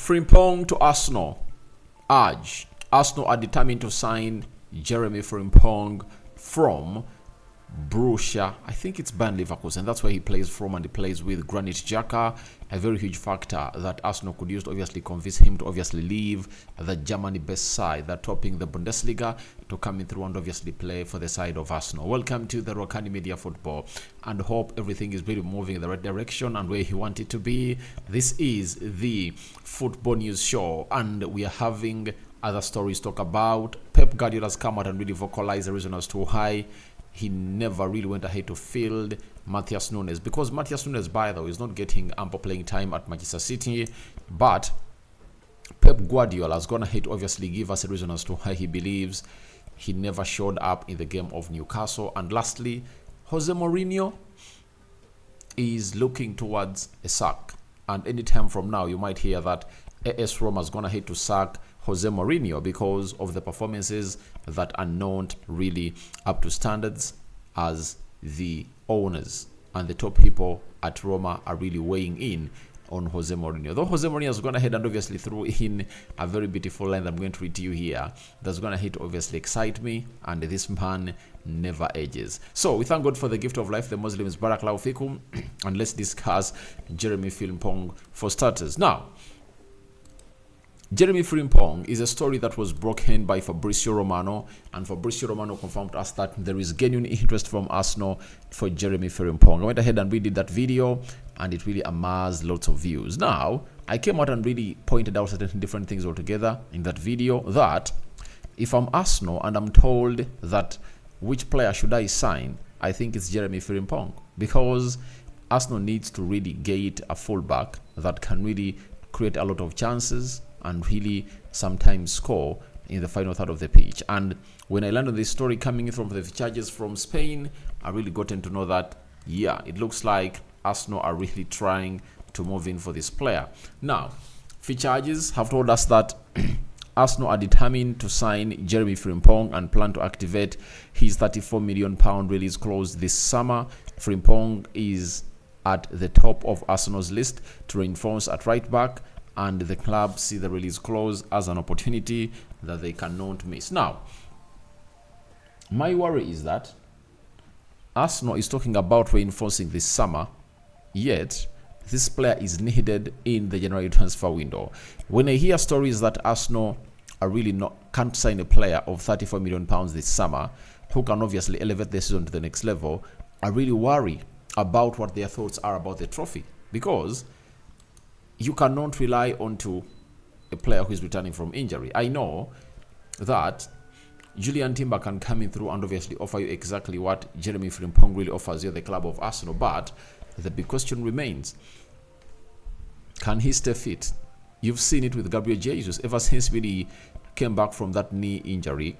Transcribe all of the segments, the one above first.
Frimpong to Arsenal. Arsenal are determined to sign Jeremie Frimpong from Borussia. I think it's Bayern Leverkusen. That's where he plays from, and he plays with Granit Xhaka. A very huge factor that Arsenal could use to obviously convince him to obviously leave the Germany-based side that topping the Bundesliga to come in through and obviously play for the side of Arsenal. Welcome to the Rokani Media Football, and hope everything is really moving in the right direction and where you want it to be. This is the Football News Show, and we are having other stories to talk about. Pep Guardiola has come out and really vocalized the reason as to why he never really went ahead to field Matheus Nunez, because Matheus Nunez, by the way, is not getting ample playing time at Manchester City. But Pep Guardiola has gone ahead to obviously give us a reason as to why he believes he never showed up in the game of Newcastle. And lastly, José Mourinho is looking towards a sack. And anytime from now, you might hear that AS Roma has gone ahead to sack José Mourinho because of the performances that are not really up to standards, as the owners and the top people at Roma are really weighing in on José Mourinho. Though José Mourinho has gone ahead and obviously threw in a very beautiful line that I'm going to read to you here, that's going to obviously excite me, and this man never ages. So we thank God for the gift of life, the Muslims. Barakallahu fikum. And let's discuss Jeremie Frimpong for starters. Now, Jeremie Frimpong is a story that was broken by Fabrizio Romano, and Fabrizio Romano confirmed to us that there is genuine interest from Arsenal for Jeremie Frimpong. I went ahead and redid that video, and it really amassed lots of views. Now, I came out and really pointed out certain different things altogether in that video, that if I'm Arsenal and I'm told that which player should I sign, I think it's Jeremie Frimpong, because Arsenal needs to really get a fullback that can really create a lot of chances and really sometimes score in the final third of the pitch. And when I learned on this story coming in from the charges from Spain, I really gotten to know that, yeah, it looks like Arsenal are really trying to move in for this player. Now, charges have told us that Arsenal are determined to sign Jeremie Frimpong and plan to activate his £34 million release clause this summer. Frimpong is at the top of Arsenal's list to reinforce at right back, and the club see the release clause as an opportunity that they cannot miss. Now, my worry is that Arsenal is talking about reinforcing this summer, yet this player is needed in the January transfer window. When I hear stories that Arsenal are really can't sign a player of £34 million this summer who can obviously elevate the season to the next level, I really worry about what their thoughts are about the trophy, because you cannot rely onto a player who is returning from injury. I know that Julian Timber can come in through and obviously offer you exactly what Jeremie Frimpong really offers you, the club of Arsenal. But the big question remains, can he stay fit? You've seen it with Gabriel Jesus. Ever since he came back from that knee injury,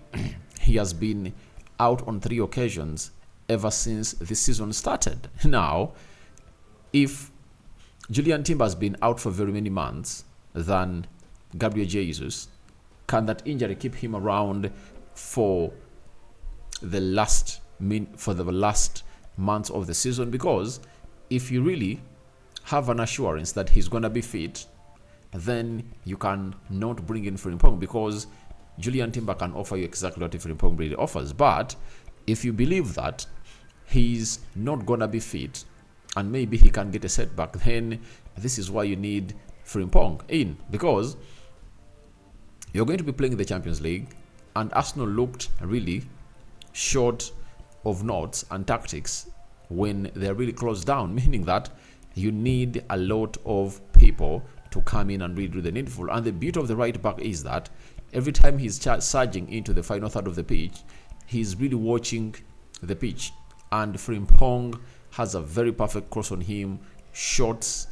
he has been out on 3 occasions ever since the season started. Now, if Julian Timber has been out for very many months than Gabriel Jesus, can that injury keep him around for the last months of the season? Because if you really have an assurance that he's going to be fit, then you can not bring in Frimpong, because Julian Timber can offer you exactly what Frimpong really offers. But if you believe that he's not going to be fit and maybe he can get a setback, then this is why you need Frimpong in, because you're going to be playing the Champions League, and Arsenal looked really short of notes and tactics when they're really closed down, meaning that you need a lot of people to come in and really do the needful. And the beauty of the right back is that every time he's surging into the final third of the pitch, he's really watching the pitch, and Frimpong has a very perfect cross on him, shots,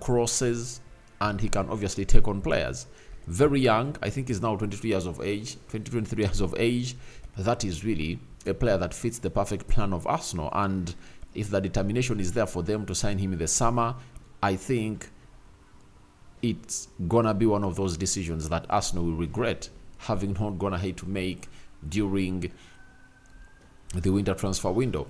crosses, and he can obviously take on players. Very young, I think he's now 23 years of age. That is really a player that fits the perfect plan of Arsenal. And if the determination is there for them to sign him in the summer, I think it's gonna be one of those decisions that Arsenal will regret having not gone ahead to make during the winter transfer window.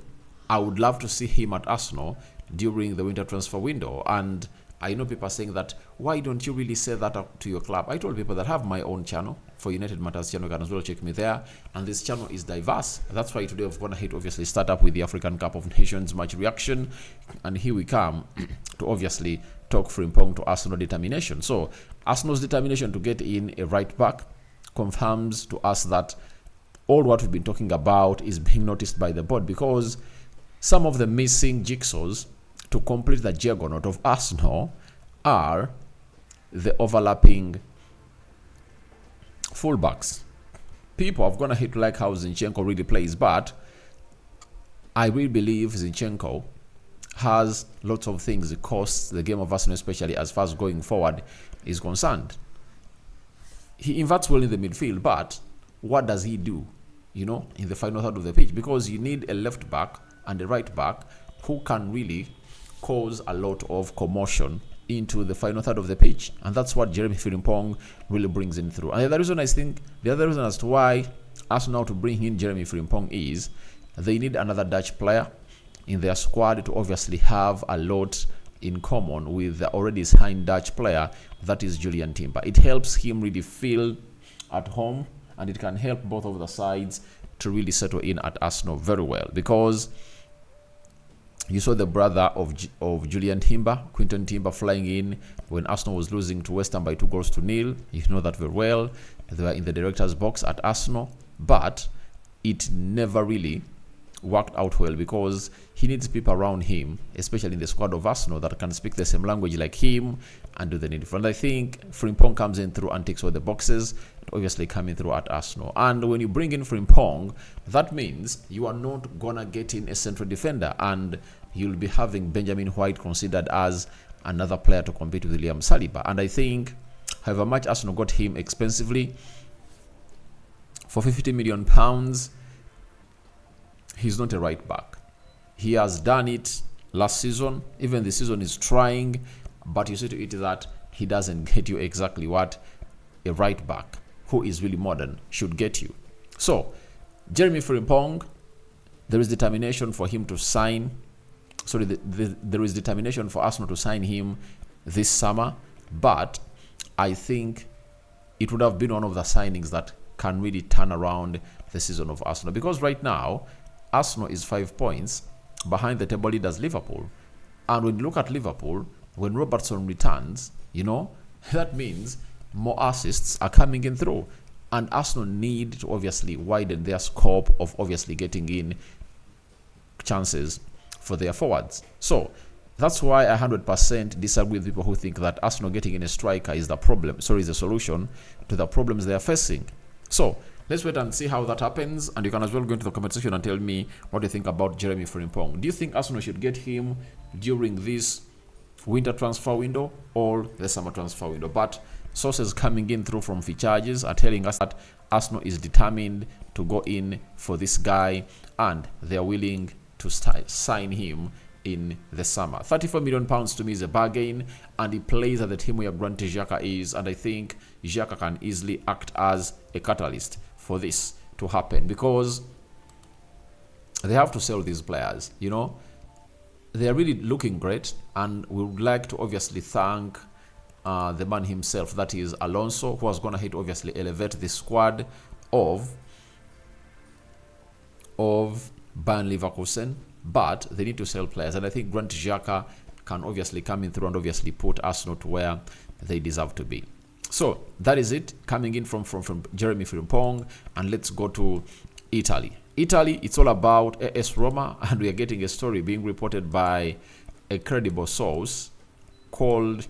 I would love to see him at Arsenal during the winter transfer window, and I know people are saying that, why don't you really say that up to your club? I told people that have my own channel for United Matters channel. You can as well check me there. And this channel is diverse. That's why today we're going to obviously start up with the African Cup of Nations match reaction. And here we come to obviously talk Frimpong to Arsenal determination. So Arsenal's determination to get in a right back confirms to us that all what we've been talking about is being noticed by the board, because some of the missing jigsaws to complete the juggernaut of Arsenal are the overlapping fullbacks. People are going to hit like how Zinchenko really plays, but I really believe Zinchenko has lots of things it costs the game of Arsenal, especially as far as going forward is concerned. He inverts well in the midfield, but what does he do, in the final third of the pitch? Because you need a left back and a right back who can really cause a lot of commotion into the final third of the pitch, and that's what Jeremie Frimpong really brings in through. And the other reason as to why Arsenal to bring in Jeremie Frimpong is they need another Dutch player in their squad to obviously have a lot in common with the already signed Dutch player, that is Julian Timber. It helps him really feel at home, and it can help both of the sides to really settle in at Arsenal very well, because you saw the brother of Julian Timber, Quinton Timber, flying in when Arsenal was losing to West Ham by 2-0. You know that very well. They were in the director's box at Arsenal, but it never really worked out well, because he needs people around him, especially in the squad of Arsenal, that can speak the same language like him and do the needful. And I think Frimpong comes in through and takes all the boxes, obviously coming through at Arsenal. And when you bring in Frimpong, that means you are not gonna get in a central defender, and you'll be having Benjamin White considered as another player to compete with Liam Saliba. And I think, however much Arsenal got him expensively for £50 million, he's not a right back. He has done it last season. Even this season is trying, but you see to it that he doesn't get you exactly what a right back who is really modern should get you. So Jeremie Frimpong, there is determination for him to sign. There is determination for Arsenal to sign him this summer, but I think it would have been one of the signings that can really turn around the season of Arsenal, because right now Arsenal is 5 points behind the table leaders Liverpool. And when you look at Liverpool, when Robertson returns, that means more assists are coming in through. And Arsenal need to obviously widen their scope of obviously getting in chances for their forwards. So that's why I 100% disagree with people who think that Arsenal getting in a striker is the solution to the problems they are facing. So let's wait and see how that happens, and you can as well go into the comment section and tell me what you think about Jeremie Frimpong. Do you think Arsenal should get him during this winter transfer window or the summer transfer window? But sources coming in through from Ficharges are telling us that Arsenal is determined to go in for this guy, and they are willing to sign him in the summer. £34 million to me is a bargain, and he plays at the team where Granit Xhaka is, and I think Xhaka can easily act as a catalyst for this to happen, because they have to sell these players. They are really looking great, and we would like to obviously thank the man himself, that is Alonso, who was going to obviously elevate the squad of Bayern Leverkusen, but they need to sell players, and I think Granit Xhaka can obviously come in through and obviously put Arsenal to where they deserve to be. So that is it coming in from Jeremie Frimpong, and let's go to Italy. It's all about AS Roma, and we are getting a story being reported by a credible source called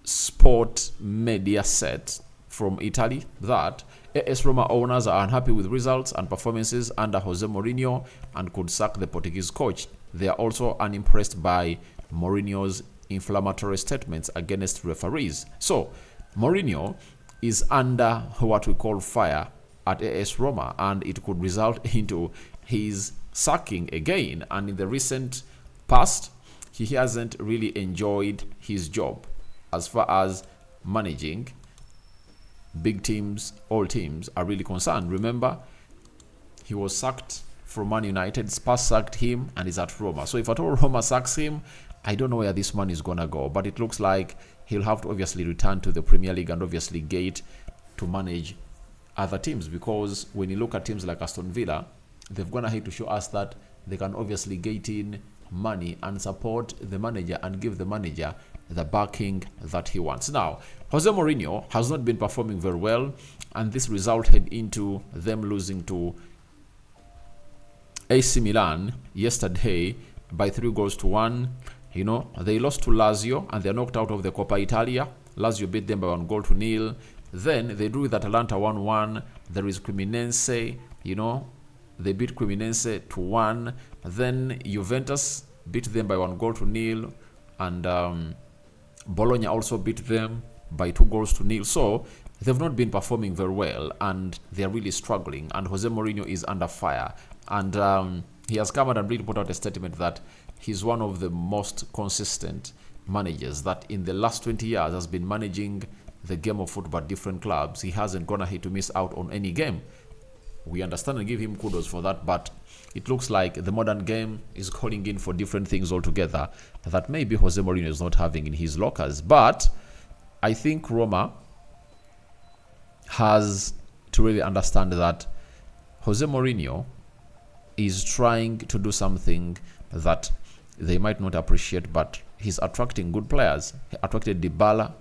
Sport Mediaset from Italy, that AS Roma owners are unhappy with results and performances under José Mourinho and could sack the Portuguese coach. They are also unimpressed by Mourinho's inflammatory statements against referees. So Mourinho is under what we call fire at AS Roma, and it could result into his sacking again. And in the recent past, he hasn't really enjoyed his job as far as managing big teams. All teams are really concerned. Remember, he was sacked from Man United, Spurs sacked him, and he's at Roma. So if at all Roma sacks him, I don't know where this man is going to go, but it looks like he'll have to obviously return to the Premier League and obviously get to manage other teams, because when you look at teams like Aston Villa, they've gone ahead to show us that they can obviously get in money and support the manager and give the manager the backing that he wants. Now, Jose Mourinho has not been performing very well, and this resulted into them losing to AC Milan yesterday by 3-1. You know, they lost to Lazio and they're knocked out of the Coppa Italia. Lazio beat them by 1-0. Then they drew with Atalanta 1-1. There is Cremonese, you know, they beat Cremonese 2-1. Then Juventus beat them by 1-0. And Bologna also beat them by 2-0. So they've not been performing very well and they're really struggling. And Jose Mourinho is under fire. And he has come out and really put out a statement that he's one of the most consistent managers that in the last 20 years has been managing the game of football at different clubs. He hasn't gone ahead to miss out on any game. We understand and give him kudos for that, but it looks like the modern game is calling in for different things altogether that maybe Jose Mourinho is not having in his lockers. But I think Roma has to really understand that Jose Mourinho is trying to do something that they might not appreciate, but he's attracting good players. He attracted Dybala,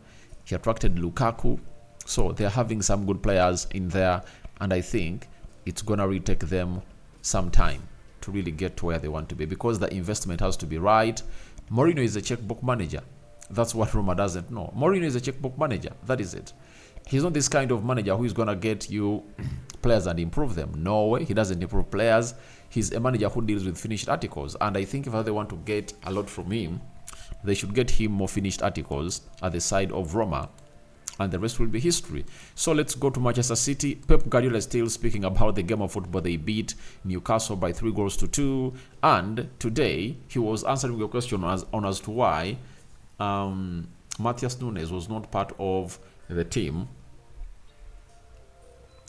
he attracted Lukaku, so they're having some good players in there, and I think it's gonna really take them some time to really get to where they want to be, because the investment has to be right. Mourinho is a checkbook manager. That's what Roma doesn't know. Mourinho is a checkbook manager. That is it. He's not this kind of manager who is gonna get you players and improve them. No way. He doesn't improve players. He's a manager who deals with finished articles, and I think if they want to get a lot from him, they should get him more finished articles at the side of Roma, and the rest will be history. So let's go to Manchester City. Pep Guardiola is still speaking about the game of football. They beat Newcastle by 3-2, and today he was answering your question on as to why Matheus Nunez was not part of the team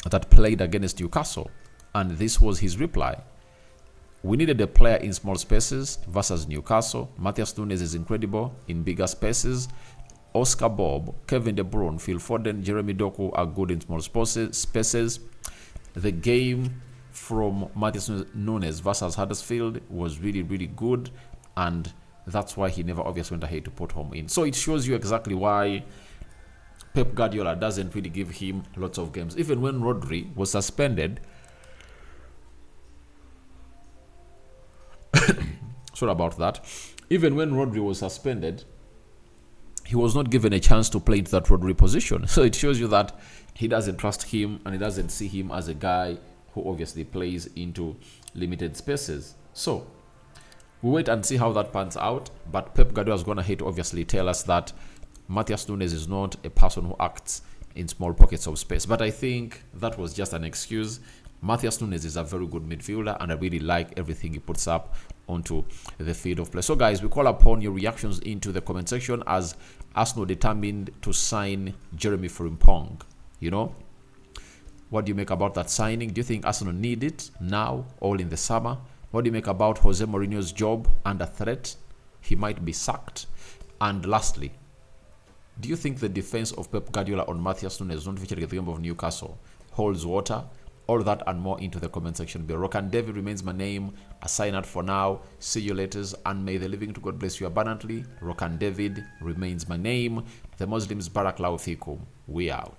that played against Newcastle, and this was his reply. We needed a player in small spaces versus Newcastle. Matheus Nunez is incredible in bigger spaces. Oscar Bob, Kevin De Bruyne, Phil Foden, Jeremie Doku are good in small spaces. The game from Matheus Nunez versus Huddersfield was really, really good, and that's why he never obviously went ahead to put him in. So it shows you exactly why Pep Guardiola doesn't really give him lots of games. Even when Rodri was suspended, sorry about that. Even when Rodri was suspended, he was not given a chance to play into that Rodri position. So it shows you that he doesn't trust him and he doesn't see him as a guy who obviously plays into limited spaces. So we wait and see how that pans out. But Pep Guardiola is going to hate to obviously tell us that Matheus Nunez is not a person who acts in small pockets of space. But I think that was just an excuse. Matheus Nunez is a very good midfielder, and I really like everything he puts up onto the field of play. So guys, we call upon your reactions into the comment section, as Arsenal determined to sign Jeremie Frimpong. You know, what do you make about that signing? Do you think Arsenal need it now or in the summer? What do you make about Jose Mourinho's job under threat? He might be sacked. And lastly, do you think the defense of Pep Guardiola on Matheus Nunez not featuring at the game of Newcastle holds water? All that and more into the comment section below. Rokani David remains my name. A sign out for now. See you later, and may the living to God bless you abundantly. Rokani David remains my name. The Muslims Barakallahu Fikum. We out.